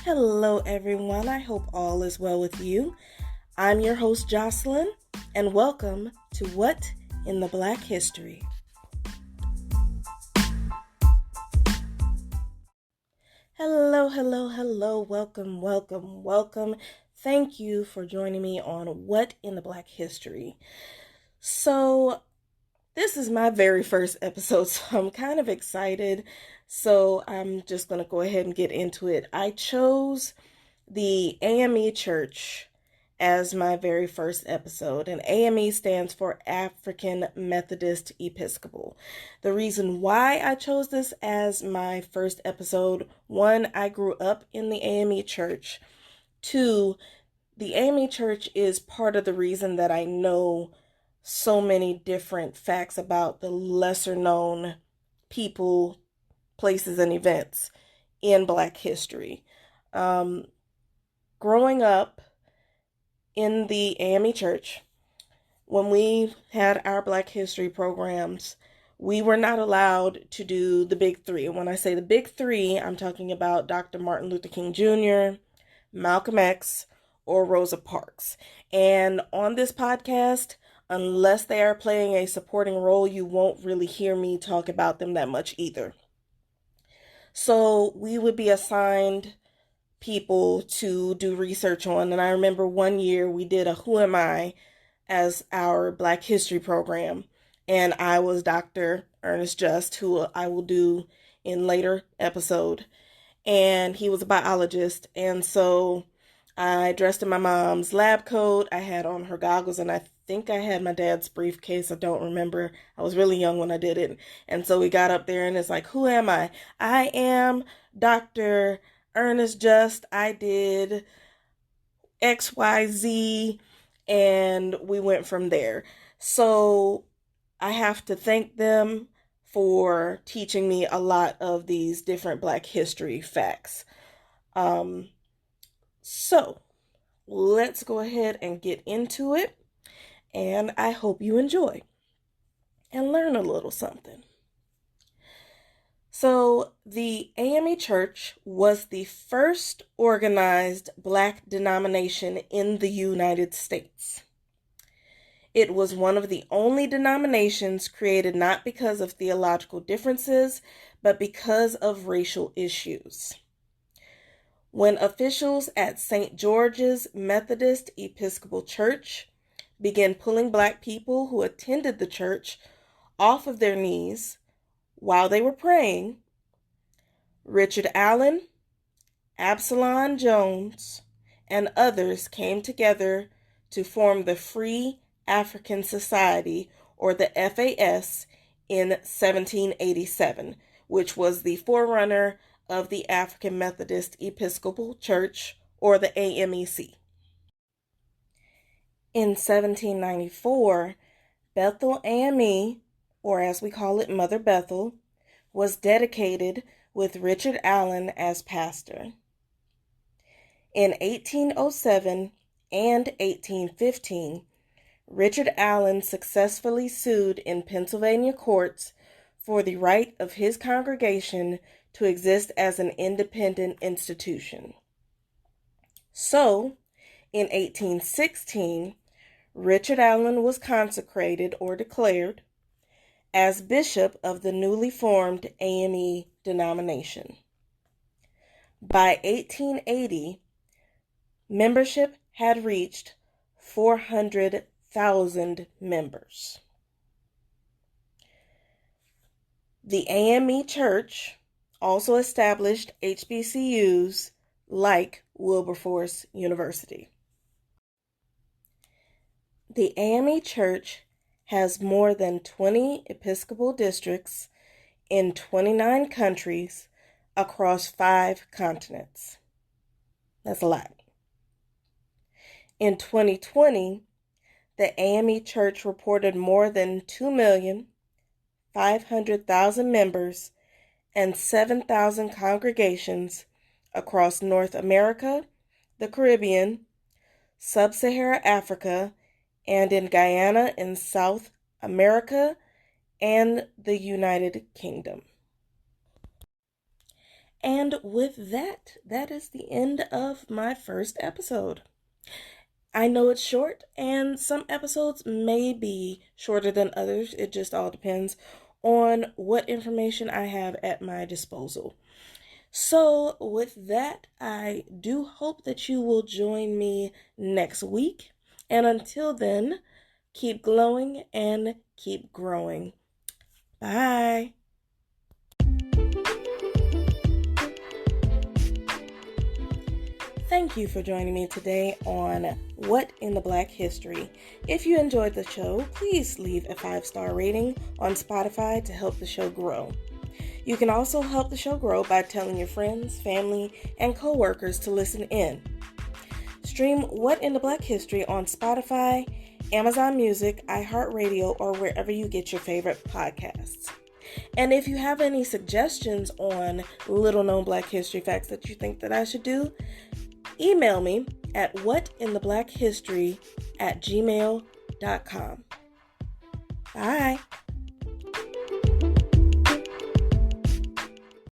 Hello, everyone. I hope all is well with you. I'm your host, Jocelyn, and welcome to What in the Black History. Hello. Welcome. Thank you for joining me on What in the Black History. So, this is my very first episode, so I'm kind of excited. So, I'm just going to go ahead and get into it. I chose the AME Church as my very first episode, and AME stands for African Methodist Episcopal. The reason why I chose this as my first episode: one, I grew up in the AME Church. Two, the AME Church is part of the reason that I know so many different facts about the lesser known people, places, and events in Black history. Growing up in the AME Church, when we had our Black History programs, we were not allowed to do the big three. And when I say the big three, I'm talking about Dr. Martin Luther King Jr., Malcolm X, or Rosa Parks. And on this podcast, unless they are playing a supporting role, you won't really hear me talk about them that much either. So we would be assigned people to do research on. And I remember one year we did a Who Am I as our Black History program. And I was Dr. Ernest Just, who I will do in later episode. And he was a biologist. And so I dressed in my mom's lab coat. I had on her goggles, and I think I had my dad's briefcase. I don't remember. I was really young when I did it. And so we got up there, and it's like, who am I? I am Dr. Ernest Just. I did XYZ, and we went from there. So I have to thank them for teaching me a lot of these different Black history facts. So let's go ahead and get into it, and I hope you enjoy and learn a little something. So, the AME Church was the first organized Black denomination in the United States. It was one of the only denominations created not because of theological differences, but because of racial issues. When officials at St. George's Methodist Episcopal Church began pulling Black people who attended the church off of their knees while they were praying, Richard Allen, Absalom Jones, and others came together to form the Free African Society, or the FAS, in 1787, which was the forerunner of the African Methodist Episcopal Church, or the AMEC. In 1794, Bethel AME, or as we call it, Mother Bethel, was dedicated with Richard Allen as pastor. In 1807 and 1815, Richard Allen successfully sued in Pennsylvania courts for the right of his congregation to exist as an independent institution. So, in 1816, Richard Allen was consecrated or declared as bishop of the newly formed AME denomination. By 1880, membership had reached 400,000 members. The AME Church also established HBCUs like Wilberforce University. The AME Church has more than 20 Episcopal districts in 29 countries across 5 continents. That's a lot. In 2020, the AME Church reported more than 2,500,000 members and 7,000 congregations across North America, the Caribbean, Sub-Saharan Africa, and in Guyana in South America and the United Kingdom. And with that, that is the end of my first episode. I know it's short, and some episodes may be shorter than others. It just all depends on what information I have at my disposal. So with that, I do hope that you will join me next week. And until then, keep glowing and keep growing. Bye. Thank you for joining me today on What in the Black History. If you enjoyed the show, please leave a 5-star rating on Spotify to help the show grow. You can also help the show grow by telling your friends, family, and coworkers to listen in. Stream What in the Black History on Spotify, Amazon Music, iHeartRadio, or wherever you get your favorite podcasts. And if you have any suggestions on little-known Black history facts that you think that I should do, email me at whatintheblackhistory@gmail.com. Bye.